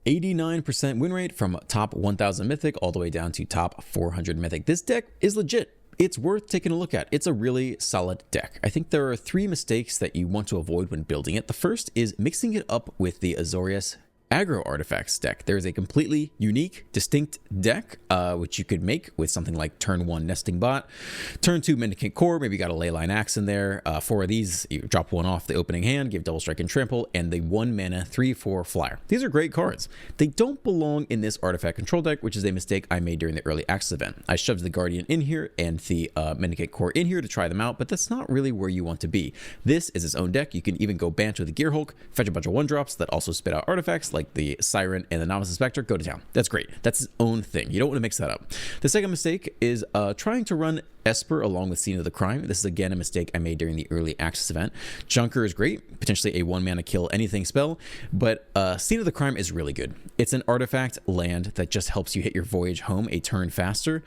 89% win rate from top 1000 Mythic all the way down to top 400 Mythic. This deck is legit. It's worth taking a look at. It's a really solid deck. I think there are 3 mistakes that you want to avoid when building it. The first is mixing it up with the Azorius aggro artifacts deck. There is a completely unique, distinct deck, which you could make with something like turn 1 Nesting Bot, turn 2 Mendicant Core, maybe you got a Leyline Axe in there. 4 of these, you drop 1 off the opening hand, give Double Strike and Trample, and the 1 mana 3/4 flyer. These are great cards. They don't belong in this artifact control deck, which is a mistake I made during the early access event. I shoved the Guardian in here and the Mendicant Core in here to try them out, but that's not really where you want to be. This is its own deck. You can even go Bancho the Gear Hulk, fetch a bunch of 1-drops that also spit out artifacts like the Siren and the Novice Inspector, go to town. That's great. That's its own thing. You don't want to mix that up. The second mistake is trying to run Esper along with Scene of the Crime. This is again a mistake I made during the early access event. Junker is great, potentially a 1-mana kill anything spell, but Scene of the Crime is really good. It's an artifact land that just helps you hit your Voyage home a turn faster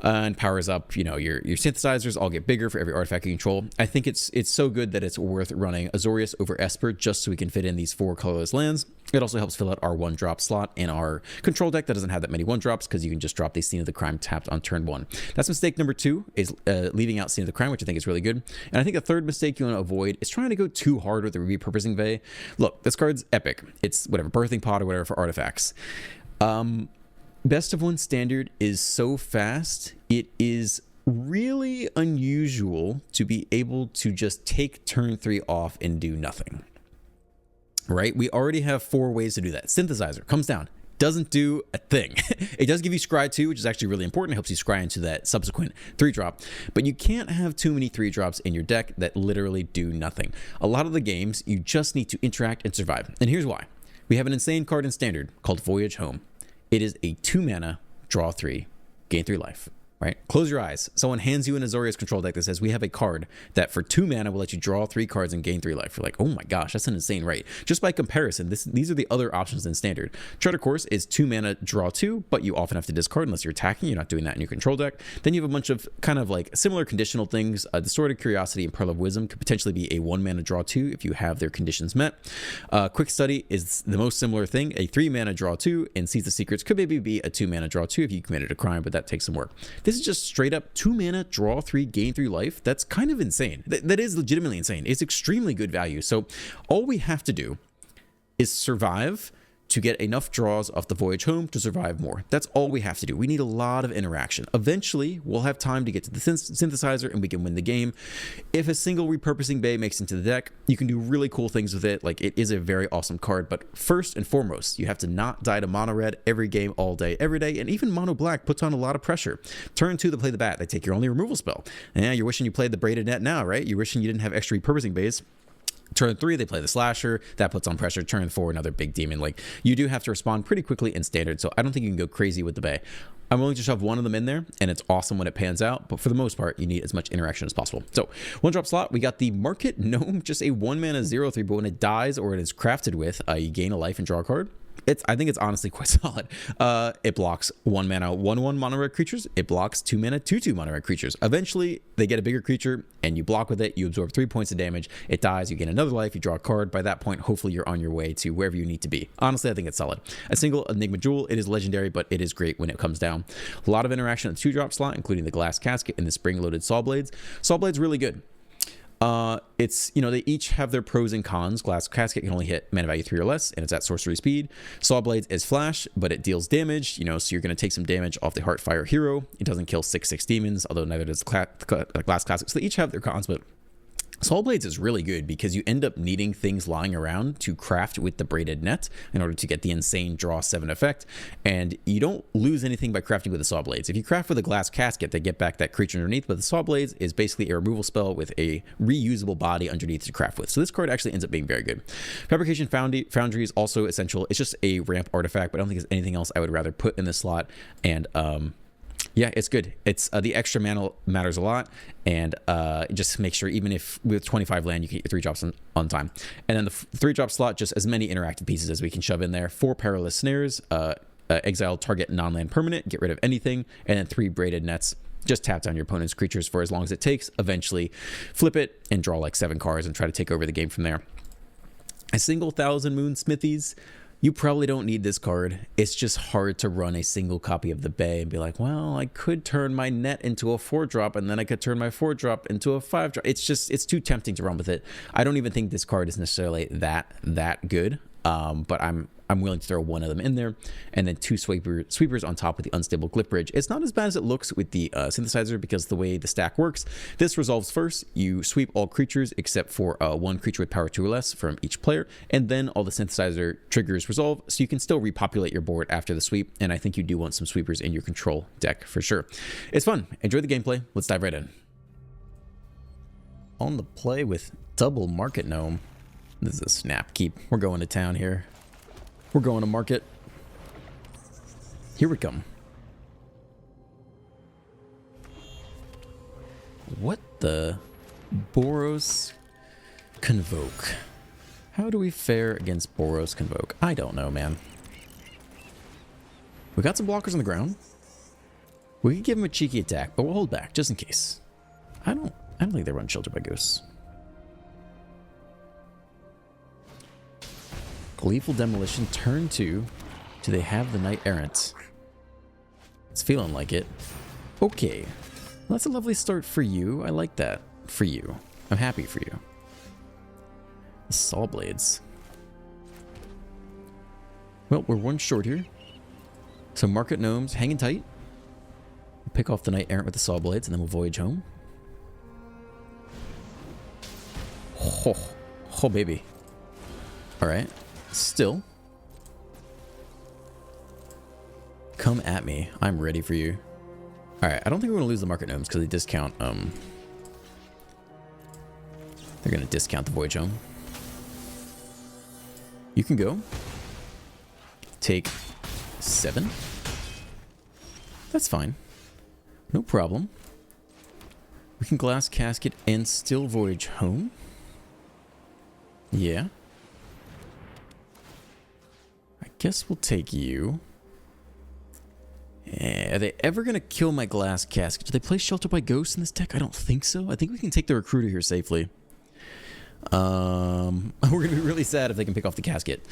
and powers up, you know, your synthesizers all get bigger for every artifact you control. I think it's so good that it's worth running Azorius over Esper just so we can fit in these 4 colorless lands. It also helps fill out our 1-drop slot in our control deck that doesn't have that many 1-drops because you can just drop the Scene of the Crime tapped on turn 1. That's mistake number 2 is leaving out Scene of the Crime, which I think is really good. And I think the third mistake you want to avoid is trying to go too hard with the repurposing Vey. Look, this card's epic. It's whatever, Birthing Pod or whatever for artifacts. Best of 1 standard is so fast, it is really unusual to be able to just take turn 3 off and do nothing. Right? We already have 4 ways to do that. Synthesizer comes down, doesn't do a thing. It does give you Scry 2, which is actually really important. It helps you Scry into that subsequent 3-drop. But you can't have too many 3-drops in your deck that literally do nothing. A lot of the games, you just need to interact and survive. And here's why. We have an insane card in Standard called Voyage Home. It is a 2-mana, draw 3, gain 3 life. Right? Close your eyes. Someone hands you an Azorius control deck that says we have a card that for 2 mana will let you draw 3 cards and gain 3 life. You're like, oh my gosh, that's an insane rate. Just by comparison, these are the other options in Standard. Charter Course is 2 mana, draw 2, but you often have to discard unless you're attacking. You're not doing that in your control deck. Then you have a bunch of kind of like similar conditional things. Distorted Curiosity and Pearl of Wisdom could potentially be a 1 mana, draw 2 if you have their conditions met. Quick Study is the most similar thing. A 3 mana, draw 2, and Seize the Secrets could maybe be a 2 mana, draw 2 if you committed a crime, but that takes some work. This is just straight up 2 mana, draw 3, gain 3 life. That's kind of insane. That is legitimately insane. It's extremely good value. So all we have to do is survive to get enough draws off the Voyage Home to survive more. That's all we have to do. We need a lot of interaction. Eventually, we'll have time to get to the synthesizer and we can win the game. If a single repurposing Bay makes into the deck, you can do really cool things with it. Like, it is a very awesome card, but first and foremost, you have to not die to mono red every game, all day, every day, and even mono black puts on a lot of pressure. Turn 2, they play the bat. They take your only removal spell. And you're wishing you played the Braided Net now, right? You're wishing you didn't have extra repurposing Bays. Turn 3, they play the Slasher. That puts on pressure. Turn 4, another big demon. Like, you do have to respond pretty quickly in Standard, so I don't think you can go crazy with the Bay. I'm willing to shove one of them in there, and it's awesome when it pans out, but for the most part, you need as much interaction as possible. So, 1-drop slot, we got the Market Gnome, just a 1 mana 0/3, but when it dies or it is crafted with, you gain a life and draw a card. I think it's honestly quite solid. It blocks 1 mana 1/1 mono red creatures. It blocks 2 mana 2/2 mono red creatures. Eventually, they get a bigger creature and you block with it. You absorb 3 points of damage. It dies. You gain another life. You draw a card. By that point, hopefully you're on your way to wherever you need to be. Honestly, I think it's solid. A single Enigma Jewel. It is legendary, but it is great when it comes down. A lot of interaction on the 2-drop slot, including the Glass Casket and the spring-loaded Saw Blades. Saw Blades really good. It's, you know, they each have their pros and cons. Glass Casket can only hit mana value 3 or less, and it's at sorcery speed. Saw Blades is flash, but it deals damage, you know, so you're going to take some damage off the Heartfire hero. It doesn't kill 6/6 demons, although neither does Glass Casket. So they each have their cons, but Saw Blades is really good because you end up needing things lying around to craft with the Braided Net in order to get the insane draw 7 effect, and you don't lose anything by crafting with the Saw Blades. If you craft with a Glass Casket, they get back that creature underneath, but the Saw Blades is basically a removal spell with a reusable body underneath to craft with. So this card actually ends up being very good. Fabrication Foundry is also essential. It's just a ramp artifact, but I don't think there's anything else I would rather put in this slot, and yeah, it's good. It's the extra mana matters a lot, and just make sure even if with 25 land you can get your 3-drops on time. And then the 3-drop slot, just as many interactive pieces as we can shove in there. 4 Perilous Snares, exile target non-land permanent, get rid of anything, and then 3 Braided Nets. Just tap down your opponent's creatures for as long as it takes. Eventually, flip it and draw like 7 cards and try to take over the game from there. A single 1,000 Moon Smithies. You probably don't need this card. It's just hard to run a single copy of the Bay and be like, well, I could turn my net into a 4-drop and then I could turn my 4-drop into a 5-drop. It's too tempting to run with it. I don't even think this card is necessarily that good. But I'm willing to throw one of them in there, and then 2 sweepers on top with the unstable Glyph Bridge. It's not as bad as it looks with the synthesizer, because the way the stack works, this resolves first. You sweep all creatures except for 1 creature with power 2 or less from each player, and then all the synthesizer triggers resolve, so you can still repopulate your board after the sweep. And I think you do want some sweepers in your control deck for sure. It's fun. Enjoy the gameplay. Let's dive right in. On the play with double Market Gnome. This is a snap keep. We're going to town here. We're going to market. Here we come. What the? Boros Convoke. How do we fare against Boros Convoke? I don't know, man. We got some blockers on the ground. We could give him a cheeky attack, but we'll hold back just in case. I don't think they run Shelter by Ghosts. Gleeful Demolition, turn 2. Do they have the Knight Errant? It's feeling like it. Okay. Well, that's a lovely start for you. I like that. For you. I'm happy for you. The Saw Blades. Well, we're 1 short here. So Market Gnomes hanging tight. We'll pick off the Knight Errant with the Saw Blades, and then we'll voyage home. Oh baby. Alright. Still. Come at me. I'm ready for you. Alright, I don't think we're going to lose the Market Gnomes because they discount, they're going to discount the Voyage Home. You can go. Take 7. That's fine. No problem. We can Glass Casket and still Voyage Home. Yeah. Guess we'll take you. Are they ever going to kill my Glass Casket? Do they play Shelter by Ghosts in this deck? I don't think so. I think we can take the Recruiter here safely. We're going to be really sad if they can pick off the Casket.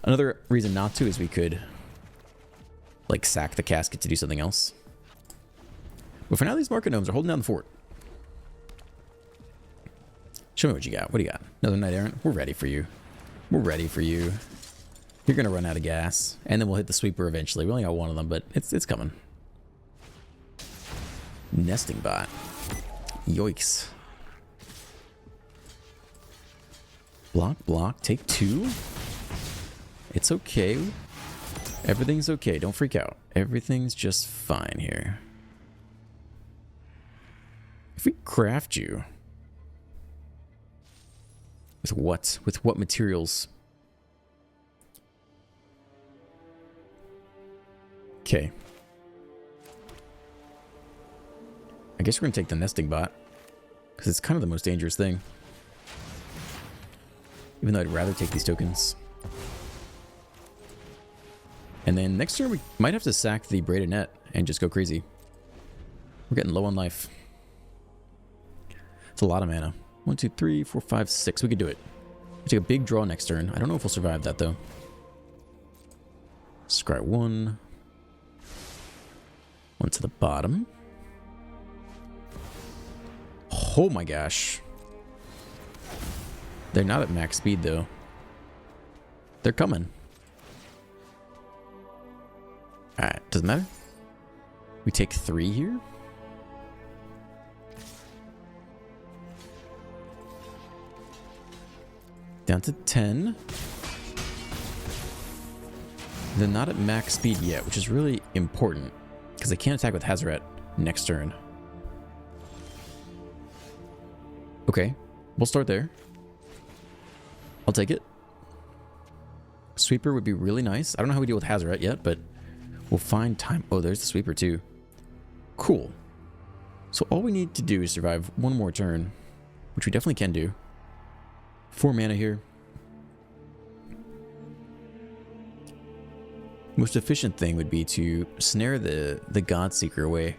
Another reason not to is we could, like, sack the Casket to do something else. But for now, these Market Gnomes are holding down the fort. Show me what you got. What do you got? Another Knight Errant? We're ready for you. We're ready for you. You're going to run out of gas, and then we'll hit the sweeper eventually. We only got 1 of them, but it's coming. Nesting Bot. Yoicks. Block, take 2. It's okay. Everything's okay. Don't freak out. Everything's just fine here. If we craft you... With what? With what materials? Okay. I guess we're going to take the Nesting Bot, because it's kind of the most dangerous thing. Even though I'd rather take these tokens. And then next turn we might have to sack the Braided Net and just go crazy. We're getting low on life. It's a lot of mana. 1, 2, 3, 4, 5, 6. We could do it. We take a big draw next turn. I don't know if we'll survive that though. Scry 1. 1 to the bottom. Oh my gosh. They're not at max speed though. They're coming. Alright, doesn't matter. We take 3 here. Down to 10. They're not at max speed yet, which is really important. Because they can't attack with Hazoret next turn. Okay, we'll start there. I'll take it. Sweeper would be really nice. I don't know how we deal with Hazoret yet, but we'll find time. Oh, there's the sweeper too. Cool. So all we need to do is survive 1 more turn, which we definitely can do. 4 mana here. Most efficient thing would be to snare the Godseeker away.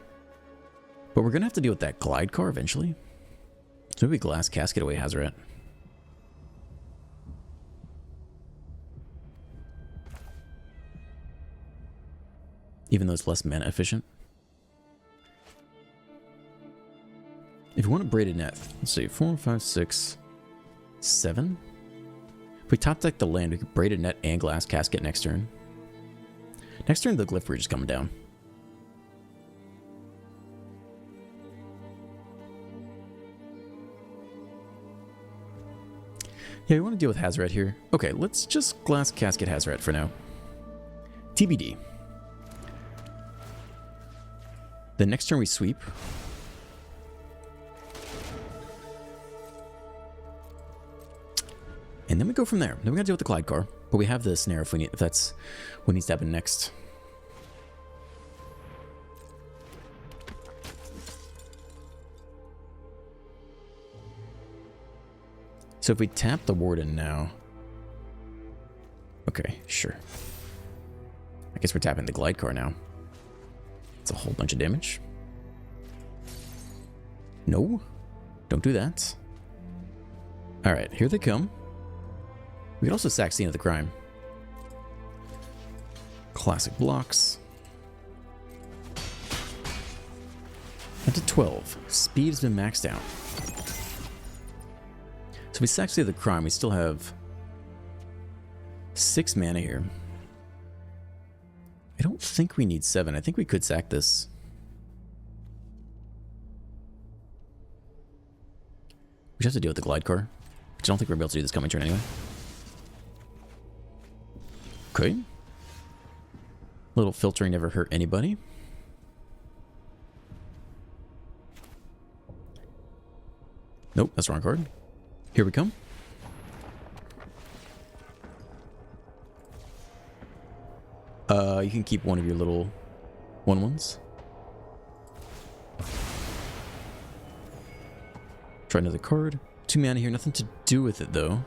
But we're going to have to deal with that Glide Car eventually. So maybe Glass Casket away Hazoret. even though it's less mana efficient. If you want a braided net, let's see, 4, 5, 6, 7. If we top deck the land, we could braided net and glass casket next turn. Next turn, the glyph bridge is coming down. Yeah, we want to deal with Hazoret here. Okay, let's just glass casket Hazoret for now. TBD. The next turn we sweep. And then we go from there. Then we gotta deal with the Glide Car. But we have the snare if that's what needs to happen next. So if we tap the Warden now... Okay, sure. I guess we're tapping the Glide Car now. It's a whole bunch of damage. No. Don't do that. Alright, here they come. We could also sack Scene of the Crime. Classic blocks. Up to 12. Speed has been maxed out. So if we sack Scene of the Crime, we still have 6 mana here. I don't think we need 7. I think we could sack this. We just have to deal with the Glide Car, which I don't think we're able to do this coming turn anyway. Okay. Little filtering never hurt anybody. Nope, that's the wrong card. Here we come. You can keep one of your little 1/1s. Try another card. 2 mana here, nothing to do with it though.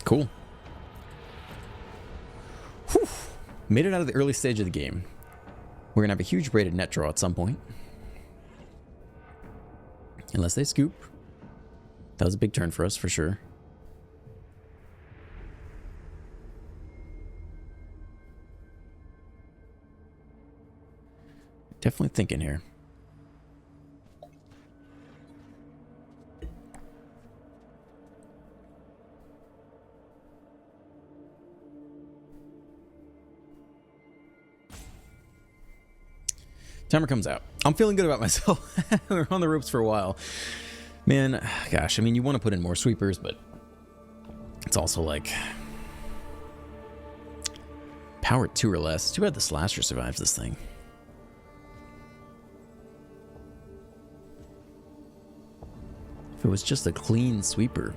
Cool. Whew. Made it out of the early stage of the game. We're gonna have a huge braided net draw at some point. Unless they scoop. That was a big turn for us, for sure. Definitely thinking here. Timer comes out. I'm feeling good about myself. We're on the ropes for a while. Man, gosh, I mean, you want to put in more sweepers, but it's also like... Power 2 or less. Too bad the Slasher survives this thing. If it was just a clean sweeper,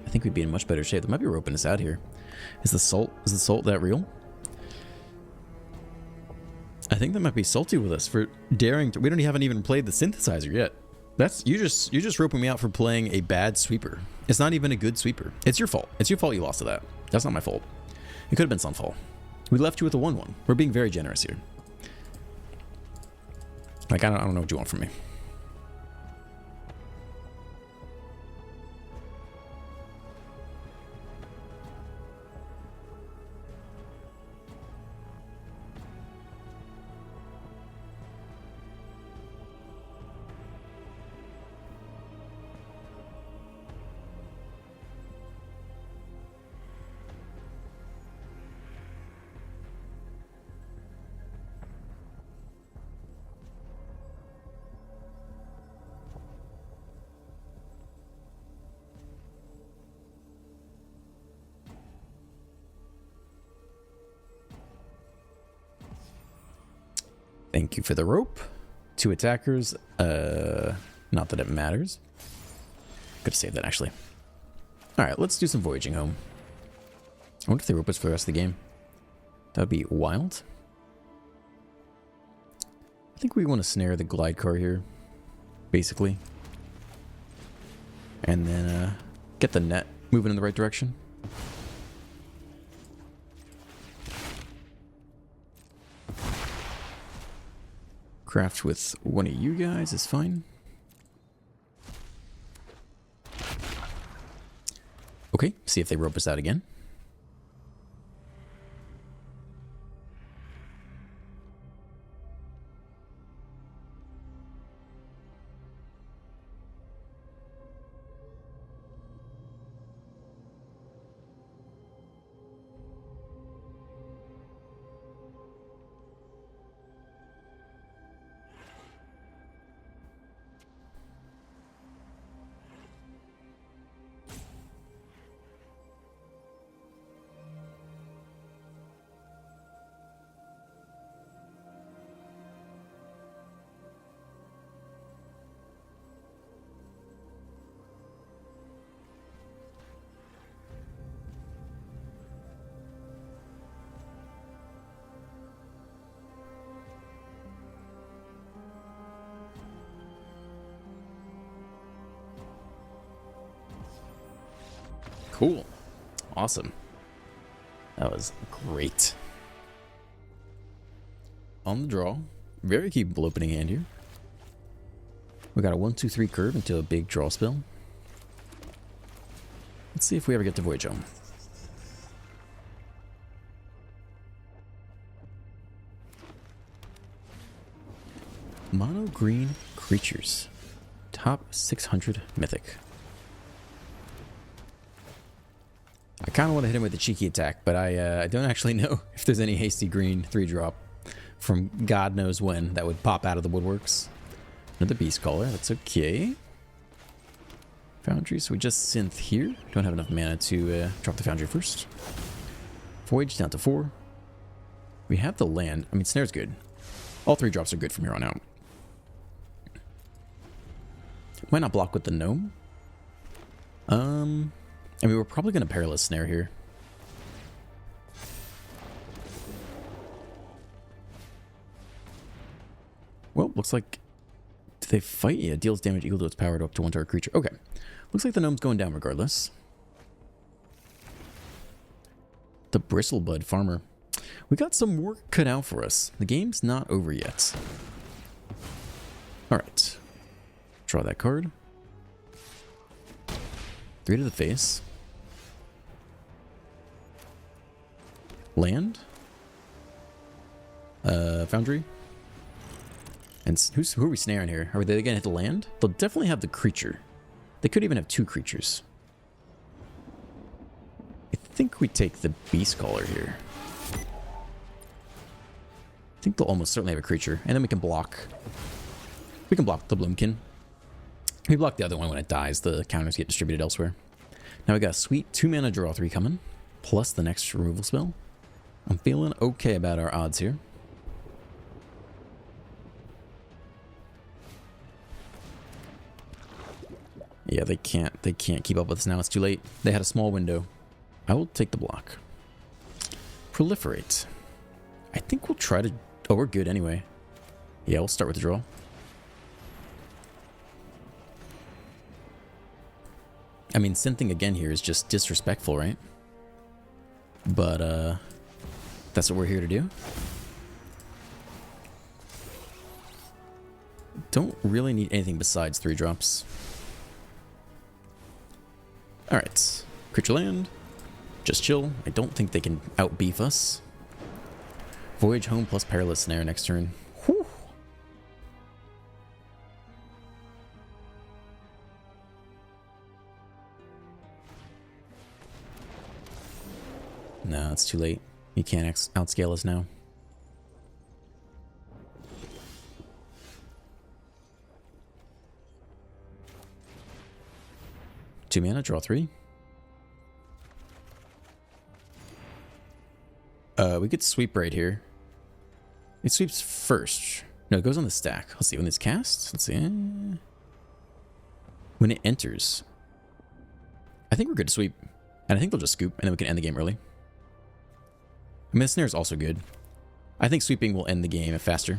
I think we'd be in much better shape. There might be roping us out here. Is the salt that real? I think that might be salty with us for daring to... We haven't even played the synthesizer yet. That's you're just roping me out for playing a bad sweeper. It's not even a good sweeper. It's your fault. It's your fault you lost to that. That's not my fault. It could have been Sunfall. We left you with a 1/1. We're being very generous here. Like, I don't know what you want from me. Thank you for the rope. 2 attackers. Not that it matters. Could have saved that, actually. Alright, let's do some voyaging home. I wonder if they rope us for the rest of the game. That would be wild. I think we want to snare the Glide Car here, basically. And then get the net moving in the right direction. Craft with one of you guys is fine. Okay, see if they rope us out again. Cool. Awesome. That was great. On the draw. Very capable opening hand here. We got a 1-2-3 curve into a big draw spell. Let's see if we ever get to Voyage Home. Mono green creatures. Top 600 Mythic. I kind of want to hit him with a cheeky attack, but I don't actually know if there's any hasty green 3-drop from God knows when that would pop out of the woodworks. Another Beast Caller, that's okay. Foundry, so we just synth here. Don't have enough mana to drop the Foundry first. Voyage down to 4. We have the land. I mean, Snare's good. All 3 drops are good from here on out. Might not block with the Gnome. I mean, we're probably going to Perilous Snare here. Well, looks like... Do they fight? Yeah, deals damage equal to its power to up to 1 target creature. Okay. Looks like the Gnome's going down regardless. The Bristlebud Farmer. We got some work cut out for us. The game's not over yet. Alright. Draw that card. 3 to the face. Land. Foundry. And who are we snaring here? Are they going to hit the land? They'll definitely have the creature. They could even have 2 creatures. I think we take the Beast Caller here. I think they'll almost certainly have a creature. And then we can block. We can block the Bloomkin. We block the other one when it dies. The counters get distributed elsewhere. Now we got a sweet 2-mana draw 3 coming. Plus the next removal spell. I'm feeling okay about our odds here. Yeah, they can't keep up with us now. It's too late. They had a small window. I will take the block. Proliferate. I think we'll try to... Oh, we're good anyway. Yeah, we'll start with the draw. I mean, synthing again here is just disrespectful, right? But, that's what we're here to do. Don't really need anything besides 3 drops. Alright. Creature land. Just chill. I don't think they can outbeef us. Voyage Home plus Perilous Snare next turn. Whew. No, it's too late. You can't outscale us now. Two mana, draw 3. We could sweep right here. It sweeps first. No, it goes on the stack. Let's see, when it's cast, let's see. When it enters. I think we're good to sweep. And I think they'll just scoop, and then we can end the game early. I mean, the snare is also good. I think sweeping will end the game faster.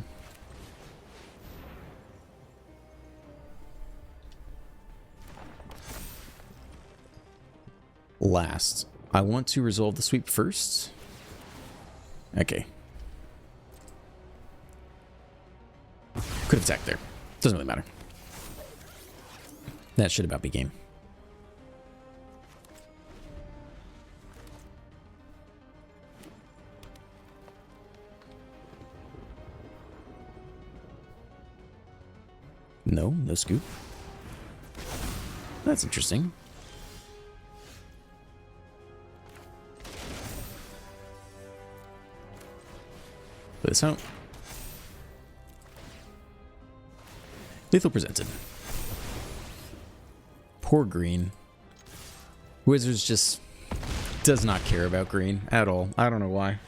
Last. I want to resolve the sweep first. Okay. Could have attacked there. Doesn't really matter. That should about be game. No scoop. That's interesting. Put this out. Lethal presented. Poor green. Wizards just does not care about green at all. I don't know why.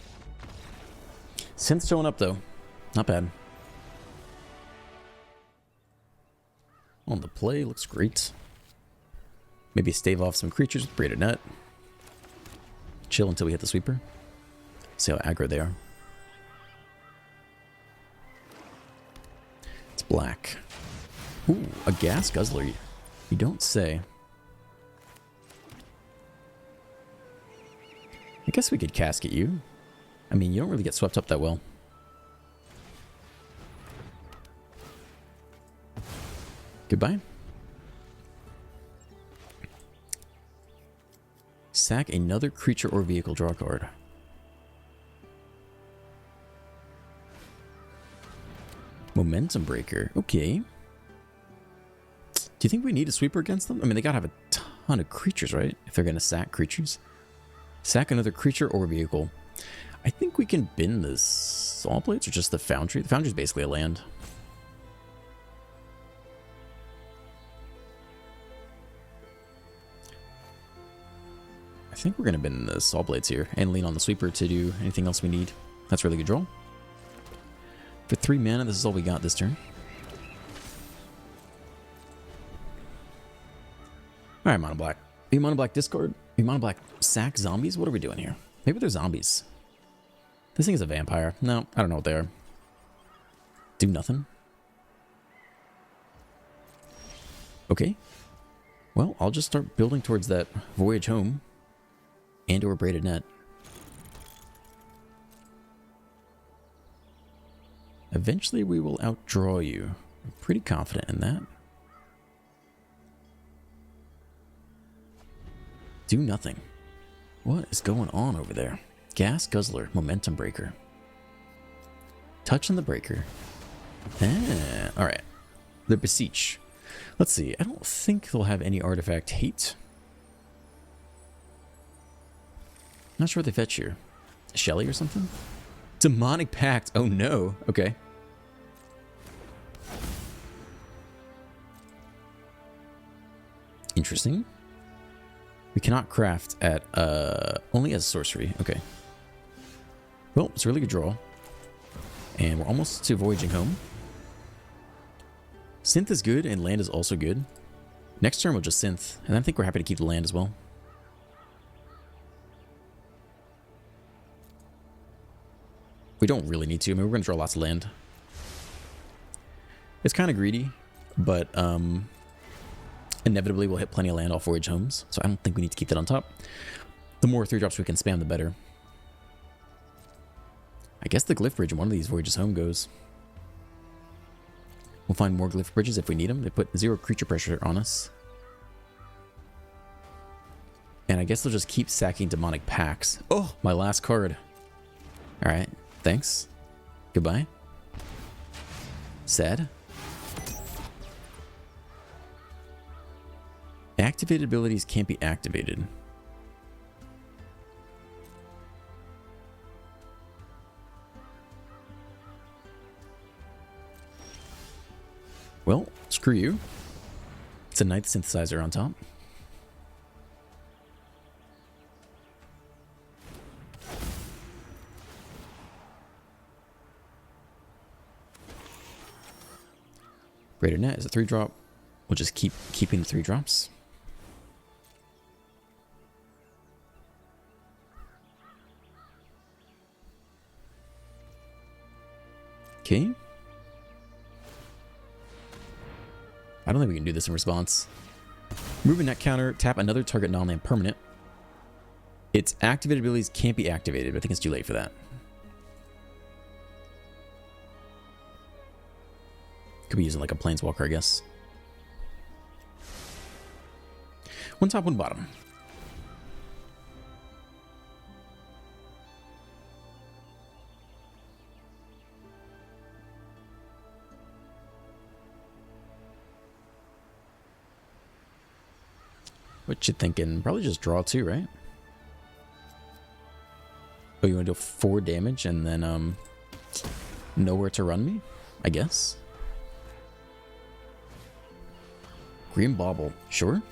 Synth showing up though. Not bad. On the play, looks great. Maybe stave off some creatures with Braided Net. Chill until we hit the sweeper. See how aggro they are. It's black. Ooh, a gas guzzler. You don't say. I guess we could casket you. I mean, you don't really get swept up that well. Goodbye. Sack another creature or vehicle, draw a card. Momentum Breaker. Okay. Do you think we need a sweeper against them? I mean, they gotta have a ton of creatures, right? If they're gonna sack creatures. Sack another creature or vehicle. I think we can bin the Saw Blades or just the Foundry. The Foundry is basically a land. I think we're gonna bin the Saw Blades here and lean on the sweeper to do anything else we need. That's a really good draw. For 3 mana, this is all we got this turn. Alright, Mono Black. You Mono Black discard? You Mono Black sack zombies? What are we doing here? Maybe they're zombies. This thing is a vampire. No, I don't know what they are. Do nothing. Okay. Well, I'll just start building towards that Voyage Home and or Braided Net. Eventually we will outdraw you. I'm pretty confident in that. Do nothing. What is going on over there? Gas Guzzler, Momentum Breaker. Touch on the breaker. Ah, alright. The Beseech. Let's see. I don't think they'll have any artifact hate. Not sure what they fetch here. Shelly or something? Demonic Pact. Oh no. Okay. Interesting. We cannot craft at only as sorcery. Okay. Well, it's a really good draw. And we're almost to Voyaging Home. Synth is good and land is also good. Next turn we'll just Synth. And I think we're happy to keep the land as well. We don't really need to. I mean, we're going to draw lots of land. It's kind of greedy, but inevitably we'll hit plenty of land off Voyage Homes. So I don't think we need to keep that on top. The more 3-drops we can spam, the better. I guess the Glyph Bridge in one of these Voyages Home goes. We'll find more Glyph Bridges if we need them. They put 0 creature pressure on us. And I guess they'll just keep sacking Demonic Pacts. Oh, my last card. Alright, thanks. Goodbye. Sad. Activated abilities can't be activated. Well, screw you. It's a Ninth Synthesizer on top. Braided Net is a 3-drop. We'll just keep keeping the 3-drops. Okay. I don't think we can do this in response. Moving that counter, tap another target non-land permanent. Its activated abilities can't be activated, but I think it's too late for that. Could be using like a Planeswalker, I guess. One top, one bottom. What you thinking? Probably just draw 2, right? Oh, you want to do 4 damage and then nowhere to run me? I guess. Green Bauble, sure.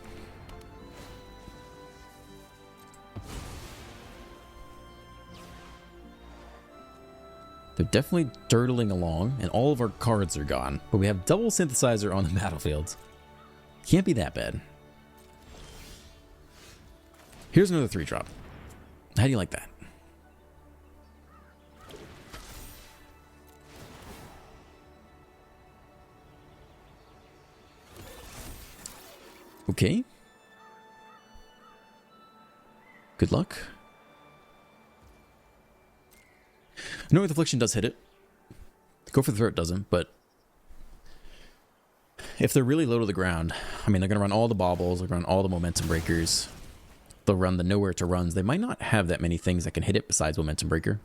They're definitely dirtling along, and all of our cards are gone. But we have double Synthesizer on the battlefield. Can't be that bad. Here's another 3-drop. How do you like that? Okay. Good luck. No, the Affliction does hit it. Go for the Throat doesn't, but if they're really low to the ground, I mean, they're going to run all the baubles, they're going to run all the Momentum Breakers. They'll run the Nowhere to Runs. They might not have that many things that can hit it besides Momentum Breaker.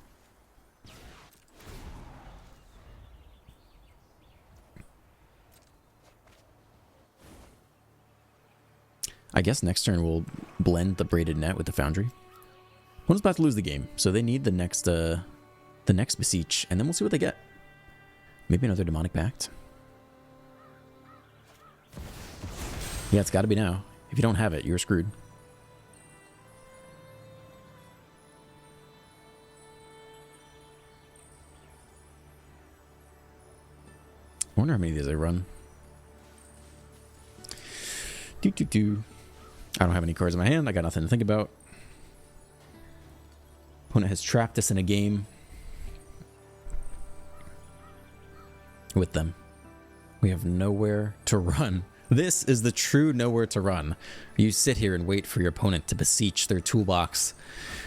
I guess next turn we'll blend the Braided Net with the Foundry. One's about to lose the game, so they need the next Beseech, and then we'll see what they get. Maybe another Demonic Pact. Yeah, it's got to be now. If you don't have it, you're screwed. I wonder how many of these I run. I don't have any cards in my hand. I got nothing to think about. Opponent has trapped us in a game with them. We have nowhere to run. This is the true nowhere to run. You sit here and wait for your opponent to beseech their toolbox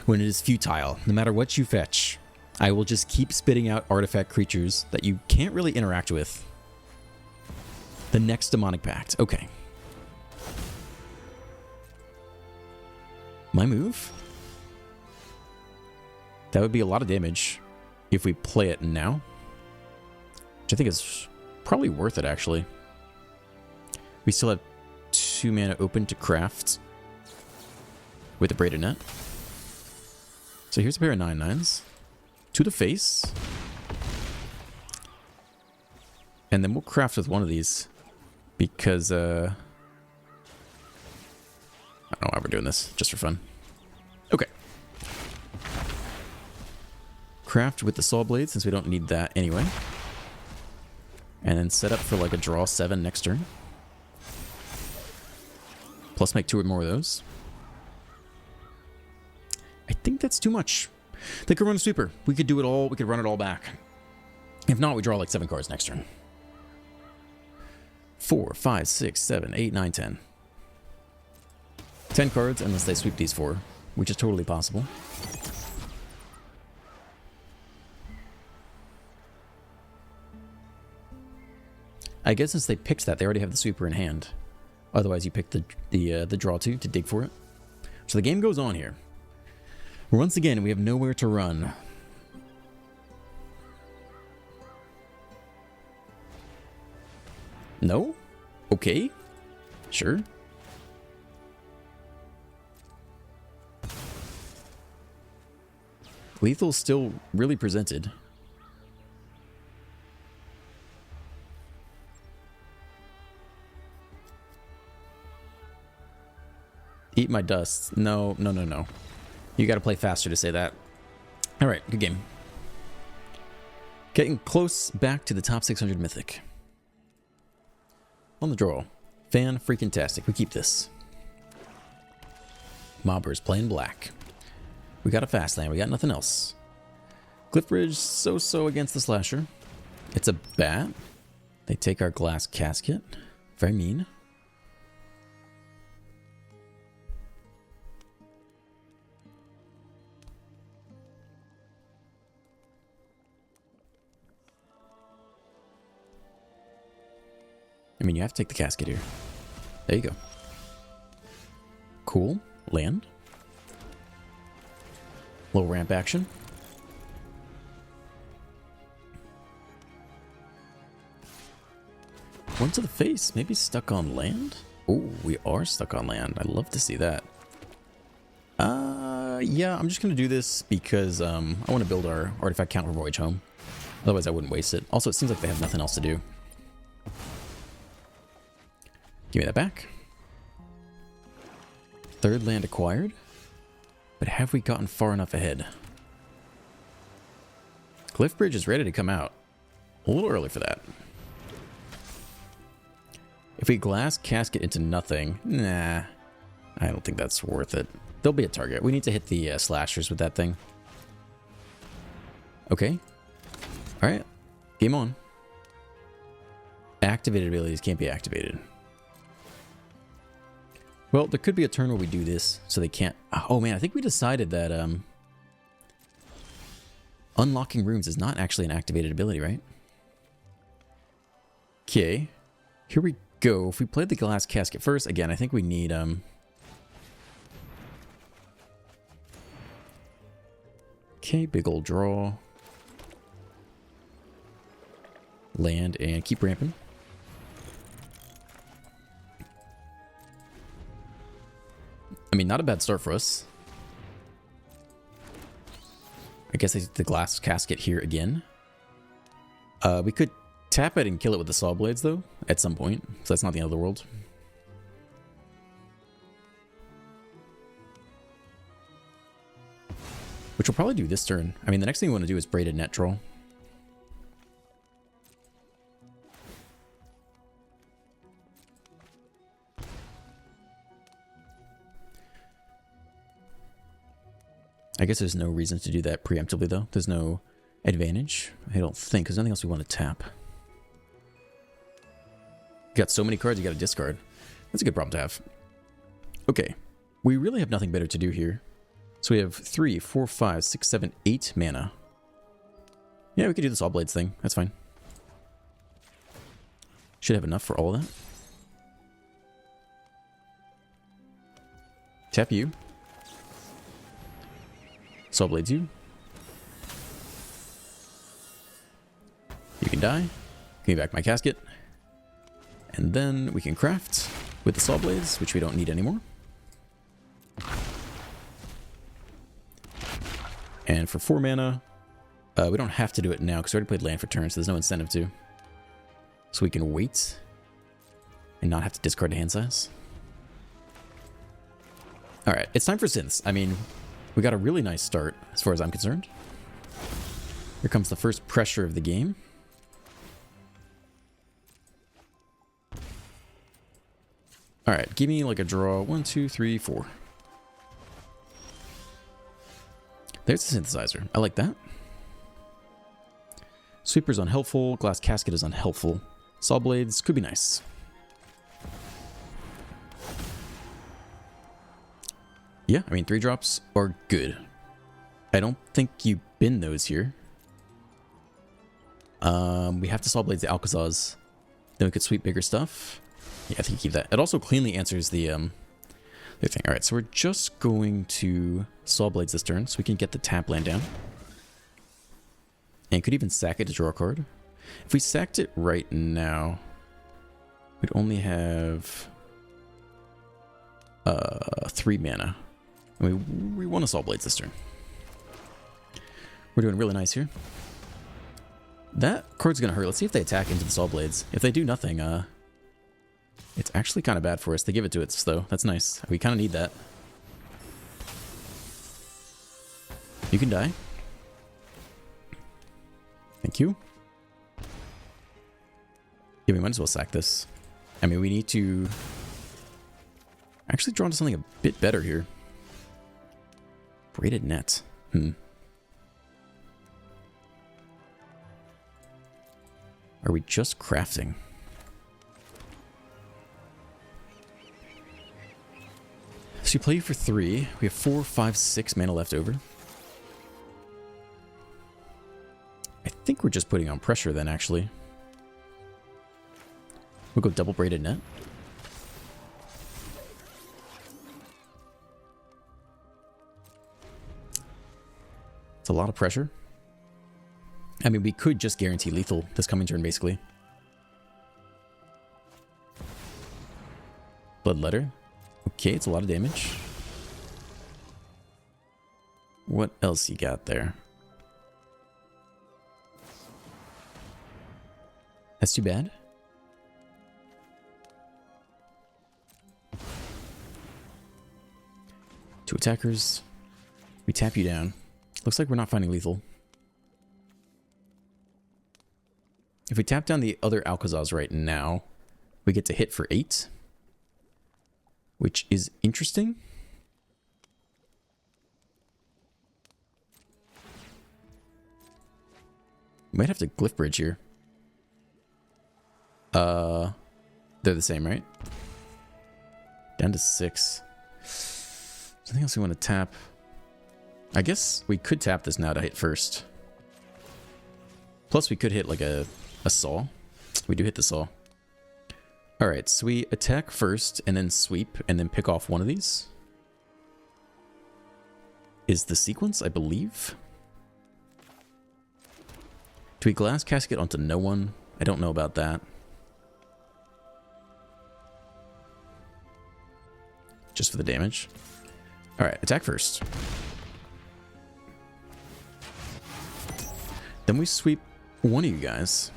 when it is futile. No matter what you fetch, I will just keep spitting out artifact creatures that you can't really interact with. The next Demonic Pact. Okay. My move? That would be a lot of damage if we play it now. Which I think is probably worth it, actually. We still have 2 mana open to craft with the Braided Net. So here's a pair of 9/9s. To the face. And then we'll craft with one of these. Because, I don't know why we're doing this. Just for fun. Okay. Craft with the Saw Blade, since we don't need that anyway. And then set up for like a draw 7 next turn. Plus make 2 or more of those. I think that's too much. They could run a sweeper. We could do it all. We could run it all back. If not, we draw like 7 cards next turn. 4, 5, 6, 7, 8, 9, 10. 10 cards unless they sweep these 4, which is totally possible. I guess since they picked that, they already have the sweeper in hand. Otherwise, you pick the draw 2 to dig for it. So the game goes on here. Once again, we have nowhere to run. No? Okay. Sure. Lethal's still really presented. Eat my dust. No, no, no, no. You gotta play faster to say that. Alright, good game. Getting close back to the top 600 Mythic. On the draw. Fan-freaking-tastic. We keep this. Mobbers playing black. We got a fast land. We got nothing else. Cliffbridge, so-so against the Slasher. It's a bat. They take our glass casket. Very mean. I mean, you have to take the casket here. There you go. Cool. Land. Little ramp action. One to the face. Maybe stuck on land? Oh, we are stuck on land. I'd love to see that. Yeah, I'm just going to do this because I want to build our artifact counter voyage home. Otherwise, I wouldn't waste it. Also, it seems like they have nothing else to do. Give me that back. 3rd land acquired. But have we gotten far enough ahead? Cliffbridge is ready to come out. A little early for that. If we glass casket into nothing, nah. I don't think that's worth it. There'll be a target. We need to hit the slashers with that thing. Okay. Alright. Game on. Activated abilities can't be activated. Well, there could be a turn where we do this, so they can't... Oh man, I think we decided that Unlocking rooms is not actually an activated ability, right? Okay. Here we go. If we played the glass casket first, again, I think we need okay, big old draw. Land and keep ramping. I mean, not a bad start for us. I guess I did the glass casket here again. We could tap it and kill it with the saw blades, though, at some point. So that's not the end of the world. Which we'll probably do this turn. I mean, the next thing we want to do is braided net draw. I guess there's no reason to do that preemptively, though. There's no advantage. I don't think. There's nothing else we want to tap. You got so many cards you got to discard. That's a good problem to have. Okay. We really have nothing better to do here. So we have 3, 4, 5, 6, 7, 8 mana. Yeah, we could do this All Blades thing. That's fine. Should have enough for all of that. Tap you. Saw Blades you. You can die. Give me back my casket. And then we can craft with the Saw Blades, which we don't need anymore. And for 4 mana, we don't have to do it now because we already played land for turn, so there's no incentive to. So we can wait and not have to discard the hand size. Alright, it's time for synths. I mean, we got a really nice start as far as I'm concerned. Here comes the first pressure of the game. Alright, give me like a draw. 1, 2, 3, 4. There's the synthesizer. I like that. Sweeper's unhelpful. Glass casket is unhelpful. Saw blades could be nice. Yeah, I mean, 3 drops are good. I don't think you bin those here. We have to Saw Blades the Alcazars. Then we could sweep bigger stuff. Yeah, I think you keep that. It also cleanly answers the thing. Alright, so we're just going to Saw Blades this turn so we can get the tap land down. And could even sack it to draw a card. If we sacked it right now, we'd only have 3 mana. We want to Saw Blades this turn. We're doing really nice here. That card's going to hurt. Let's see if they attack into the Saw Blades. If they do nothing, it's actually kind of bad for us. They give it to us, though. That's nice. We kind of need that. You can die. Thank you. Yeah, we might as well sack this. I mean, we need to actually draw into something a bit better here. Braided net. Are we just crafting? So you play you for 3. We have 4, 5, 6 mana left over. I think we're just putting on pressure then, actually. We'll go double braided net. It's a lot of pressure. I mean, we could just guarantee lethal this coming turn, basically. Bloodletter. Okay, it's a lot of damage. What else you got there? That's too bad. Two attackers. We tap you down. Looks like we're not finding lethal. If we tap down the other Alcazars right now, we get to hit for 8. Which is interesting. Might have to glyph bridge here. They're the same, right? Down to 6. Something else we want to tap. I guess we could tap this now to hit first. Plus, we could hit like a saw. We do hit the saw. Alright, so we attack first, and then sweep, and then pick off one of these. Is the sequence, I believe. Do we glass casket onto no one? I don't know about that. Just for the damage. Alright, attack first. Then we sweep one of you guys.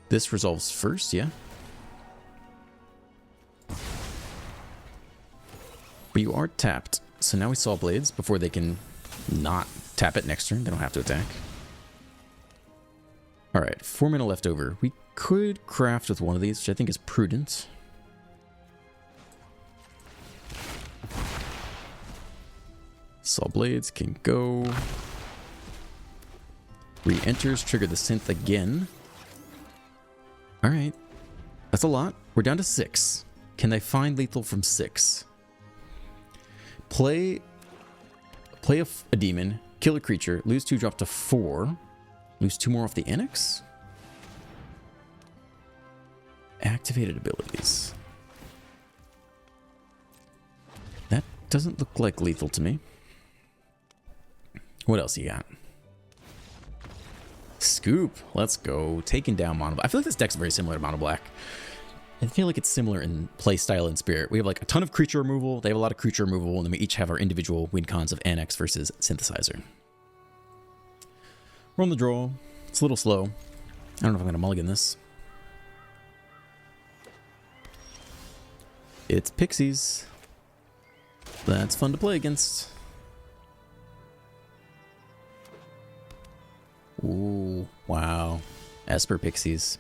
This resolves first, yeah. But you are tapped, so now we saw blades before they can not tap it next turn. They don't have to attack. Alright, 4 mana left over. We could craft with one of these, which I think is prudent. Saw blades can go. Re-enters, trigger the synth again. Alright. That's a lot. We're down to 6. Can they find lethal from 6? Play a demon, kill a creature, lose 2, drop to 4. Lose 2 more off the annex? Activated abilities. That doesn't look like lethal to me. What else you got? Scoop. Let's go. Taking down Mono Black. I feel like this deck's very similar to Mono Black. I feel like it's similar in play style and spirit. We have like a ton of creature removal. They have a lot of creature removal, and then we each have our individual win cons of Annex versus Synthesizer. We're on the draw. It's a little slow. I don't know if I'm going to mulligan this. It's Pixies. That's fun to play against. Ooh, wow. Esper Pixies.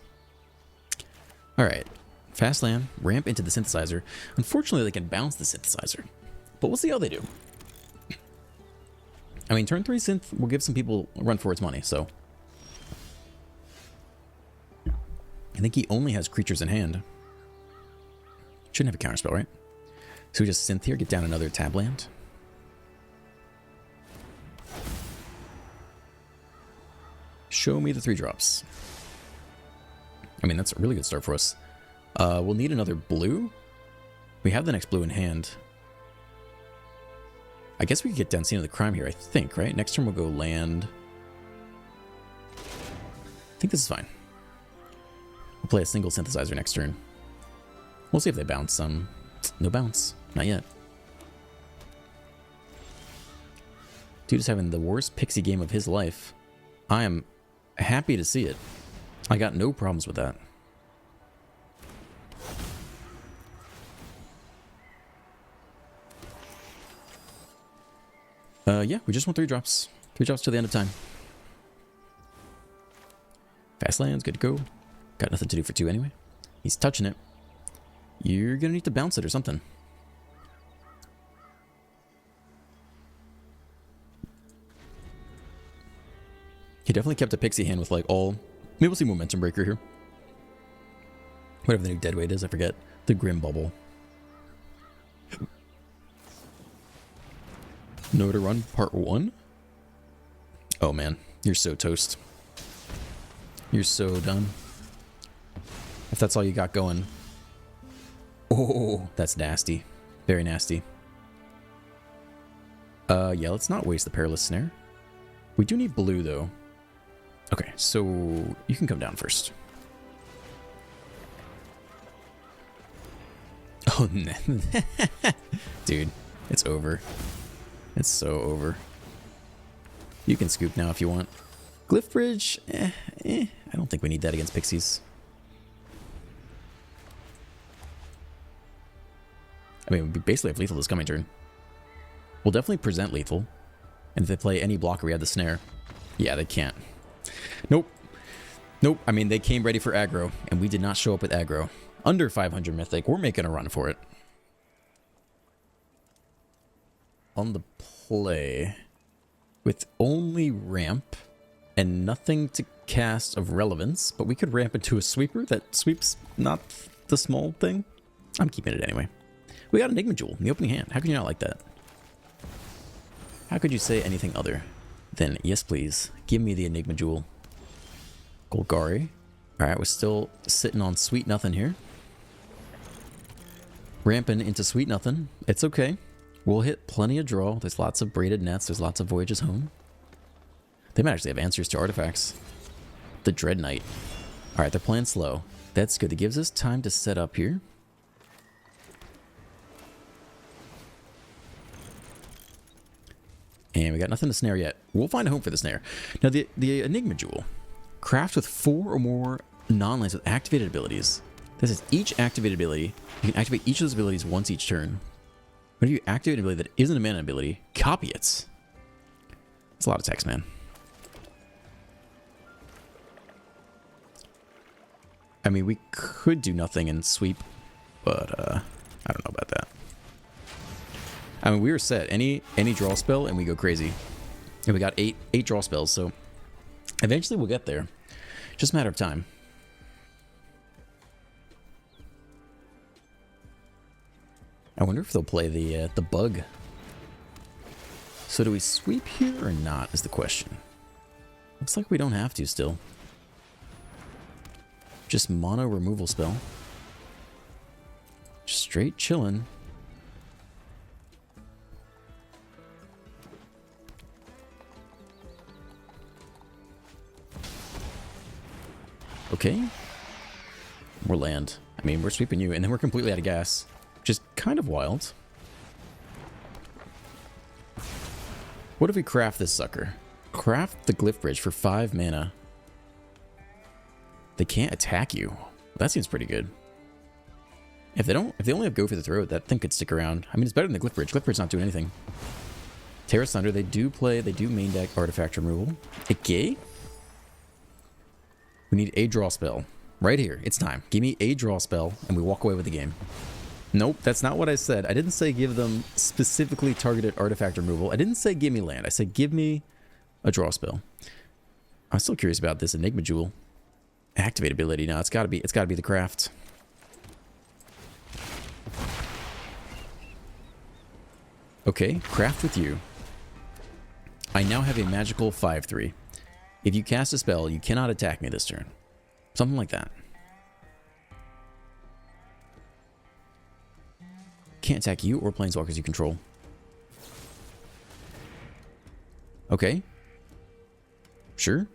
Alright. Fast land, ramp into the Synthesizer. Unfortunately, they can bounce the Synthesizer. But we'll see how they do. I mean, turn 3 Synth will give some people a run for its money, so. I think he only has creatures in hand. Shouldn't have a counterspell, right? So we just Synth here, get down another tab land. Show me the 3 drops. I mean, that's a really good start for us. We'll need another blue. We have the next blue in hand. I guess we could get down Scene of the Crime here, I think, right? Next turn we'll go land. I think this is fine. We'll play a single Synthesizer next turn. We'll see if they bounce. No bounce. Not yet. Dude is having the worst Pixie game of his life. I am happy to see it. I got no problems with that. Yeah, we just want 3 drops. 3 drops to the end of time. Fast lands, good to go. Got nothing to do for 2 anyway. He's touching it. You're gonna need to bounce it or something. He definitely kept a Pixie hand with like all... Maybe we'll see Momentum Breaker here. Whatever the new deadweight is, I forget. The Grim Bubble. No to Run Part 1? Oh man, you're so toast. You're so done. If that's all you got going. Oh, that's nasty. Very nasty. Yeah, let's not waste the Perilous Snare. We do need blue though. Okay, so you can come down first. Oh, dude, it's over. It's so over. You can scoop now if you want. Glyph Bridge, I don't think we need that against Pixies. I mean, we basically have lethal this coming turn. We'll definitely present lethal. And if they play any blocker, we have the snare. Yeah, they can't. Nope. Nope. I mean, they came ready for aggro, and we did not show up with aggro. Under 500 Mythic, we're making a run for it. On the play, with only ramp and nothing to cast of relevance, but we could ramp into a sweeper that sweeps not the small thing. I'm keeping it anyway. We got Enigma Jewel in the opening hand. How could you not like that? How could you say anything other? Then yes, please. Give me the Enigma Jewel. Golgari. Alright, we're still sitting on sweet nothing here. Ramping into sweet nothing. It's okay. We'll hit plenty of draw. There's lots of braided nets. There's lots of voyages home. They might actually have answers to artifacts. The Dread Knight. Alright, they're playing slow. That's good. It gives us time to set up here. And we got nothing to snare yet. We'll find a home for the snare. Now, the Enigma Jewel. Craft with 4 or more non-lands with activated abilities. This is each activated ability. You can activate each of those abilities once each turn. Whenever you activate an ability that isn't a mana ability, copy it. That's a lot of text, man. I mean, we could do nothing and sweep, but I don't know about that. I mean, we were set. Any draw spell and we go crazy. And we got eight draw spells, so eventually we'll get there. Just a matter of time. I wonder if they'll play the bug. So do we sweep here or not is the question. Looks like we don't have to still. Just mono removal spell. Just straight chillin'. Okay. More land. I mean, we're sweeping you, and then we're completely out of gas. Which is kind of wild. What if we craft this sucker? Craft the Glyph Bridge for 5 mana. They can't attack you. That seems pretty good. If they only have Go for the Throat, that thing could stick around. I mean, it's better than the Glyph Bridge. Glyph Bridge's not doing anything. Terra's Thunder, they do main deck artifact removal. Okay. We need a draw spell. Right here. It's time. Give me a draw spell, and we walk away with the game. Nope, that's not what I said. I didn't say give them specifically targeted artifact removal. I didn't say give me land. I said give me a draw spell. I'm still curious about this Enigma Jewel. Activate ability. No, it's gotta be the craft. Okay, craft with you. I now have a magical 5/3. If you cast a spell, you cannot attack me this turn. Something like that. Can't attack you or planeswalkers you control. Okay. Sure.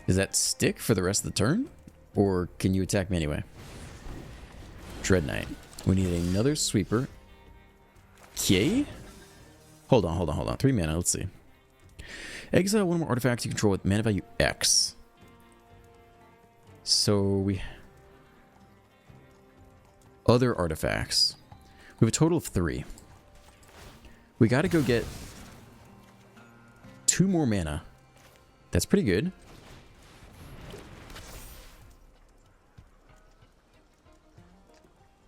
Does that stick for the rest of the turn? Or can you attack me anyway? Dread Knight. We need another sweeper. Okay. Hold on. 3 mana. Let's see. Exile 1 more artifact you control with mana value X. So we... Other artifacts. We have a total of 3. We gotta go get 2 more mana. That's pretty good.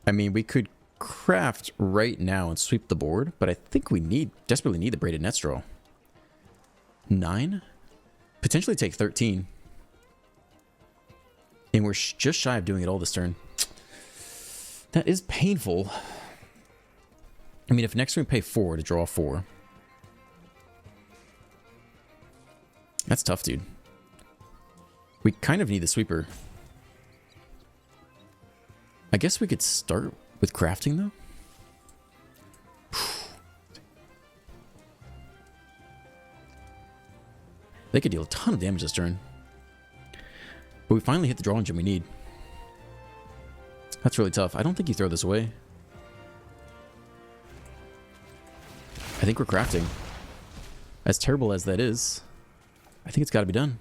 I mean, we could craft right now and sweep the board, but I think we desperately need the braided net straw. 9? Potentially take 13. And we're just shy of doing it all this turn. That is painful. I mean, if next turn we pay 4 to draw 4. That's tough, dude. We kind of need the sweeper. I guess we could start with crafting, though. They could deal a ton of damage this turn. But we finally hit the draw engine we need. That's really tough. I don't think you throw this away. I think we're crafting. As terrible as that is, I think it's got to be done.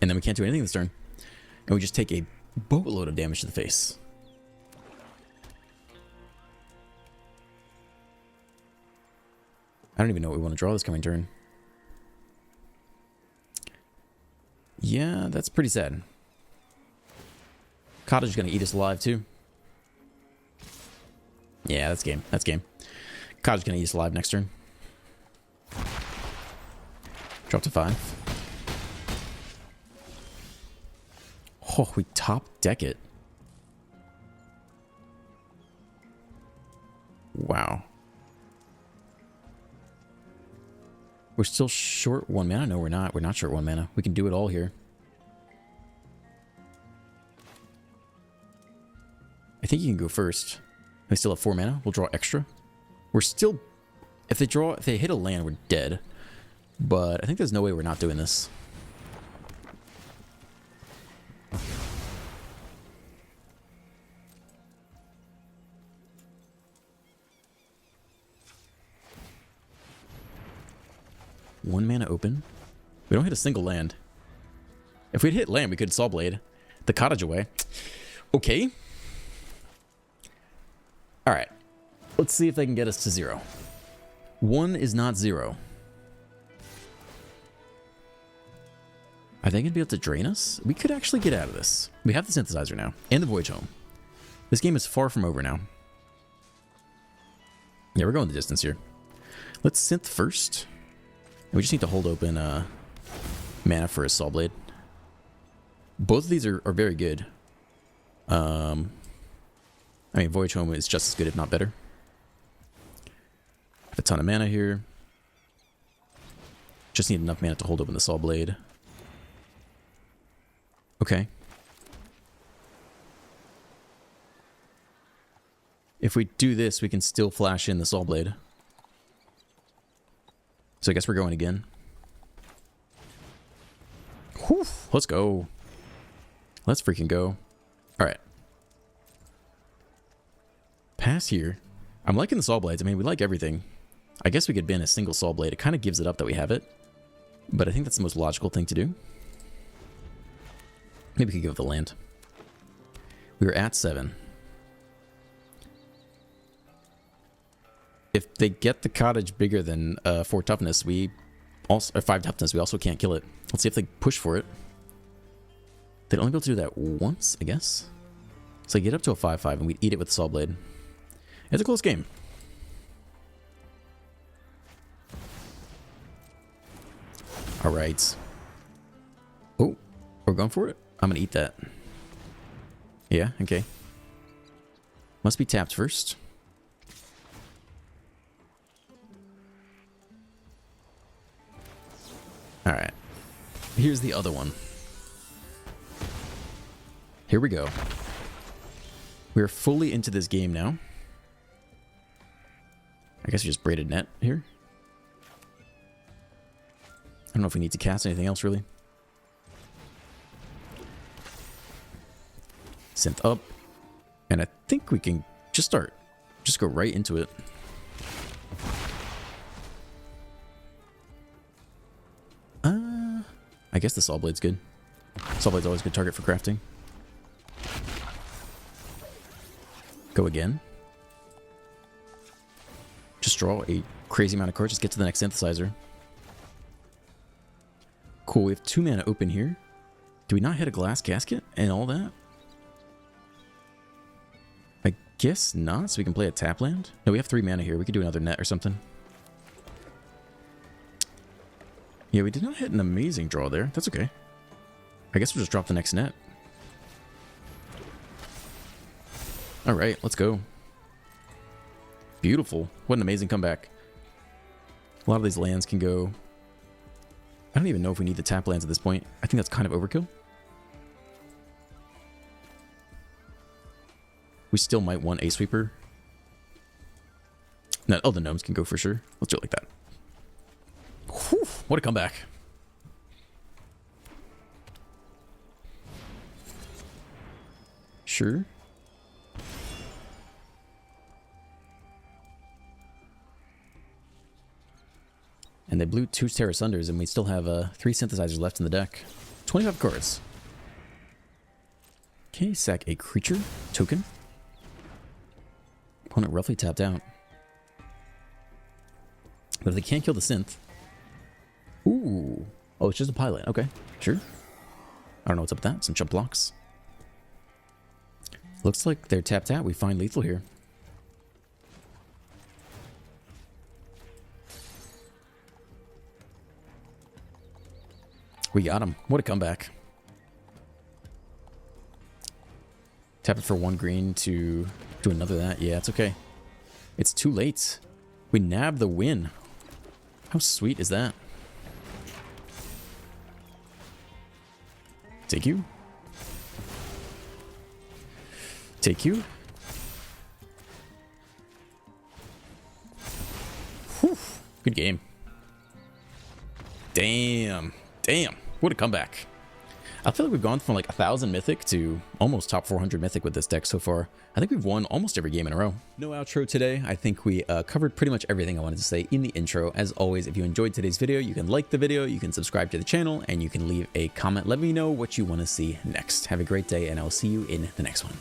And then we can't do anything this turn. And we just take a boatload of damage to the face. I don't even know what we want to draw this coming turn. Yeah, that's pretty sad. Cottage is going to eat us alive, too. Yeah, that's game. That's game. Cottage is going to eat us alive next turn. Drop to 5. Oh, we top deck it. Wow. We're still short 1 mana? No, we're not. We're not short 1 mana. We can do it all here. I think you can go first. We still have 4 mana. We'll draw extra. We're still... If they hit a land, we're dead. But I think there's no way we're not doing this. One mana open. We don't hit a single land. If we'd hit land, we could Saw Blade the cottage away. Okay. Alright. Let's see if they can get us to 0. 1 is not 0. Are they going to be able to drain us? We could actually get out of this. We have the Synthesizer now. And the Voyage Home. This game is far from over now. Yeah, we're going the distance here. Let's Synth first. We just need to hold open mana for a Saw Blade. Both of these are very good. I mean, Voyage Home is just as good, if not better. Have a ton of mana here. Just need enough mana to hold open the Saw Blade. Okay. If we do this, we can still flash in the Saw Blade. So I guess we're going again. Whew, let's go. Let's freaking go. Alright. Pass here. I'm liking the Saw Blades. I mean, we like everything. I guess we could ban a single Saw Blade. It kind of gives it up that we have it. But I think that's the most logical thing to do. Maybe we could give it the land. We were at 7. If they get the cottage bigger than 4 toughness, we also, or 5 toughness, we also can't kill it. Let's see if they push for it. They'd only be able to do that once, I guess. So get up to a 5/5 and we'd eat it with the Saw Blade. It's a close game. Alright. Oh, we're going for it? I'm gonna eat that. Yeah, okay. Must be tapped first. Alright. Here's the other one. Here we go. We're fully into this game now. I guess we just braided net here. I don't know if we need to cast anything else, really. Synth up. And I think we can just start. Just go right into it. I guess the Saw Blade's good. Saw Blade's always a good target for crafting. Go again. Just draw a crazy amount of cards. Just get to the next Synthesizer. Cool, we have 2 mana open here. Do we not hit a Glass Casket and all that? I guess not, so we can play a tap land? No, we have 3 mana here. We could do another net or something. Yeah, we did not hit an amazing draw there. That's okay. I guess we'll just drop the next net. Alright, let's go. Beautiful. What an amazing comeback. A lot of these lands can go... I don't even know if we need the tap lands at this point. I think that's kind of overkill. We still might want a sweeper. No, oh, the gnomes can go for sure. Let's do it like that. Whew, what a comeback. Sure. And they blew 2 Terra Sunders, and we still have 3 Synthesizers left in the deck. 25 cards. Okay, sack a creature token. Opponent roughly tapped out. But if they can't kill the synth... Ooh. Oh, it's just a pilot. Okay, sure. I don't know what's up with that. Some chump blocks. Looks like they're tapped out. We find lethal here. We got him. What a comeback. Tap it for 1 green to do another that. Yeah, it's okay. It's too late. We nabbed the win. How sweet is that? Take you. Take you. Whew. Good game. Damn. Damn. What a comeback. I feel like we've gone from like 1,000 Mythic to almost top 400 Mythic with this deck so far. I think we've won almost every game in a row. No outro today. I think we covered pretty much everything I wanted to say in the intro. As always, if you enjoyed today's video, you can like the video, you can subscribe to the channel, and you can leave a comment. Let me know what you want to see next. Have a great day, and I'll see you in the next one.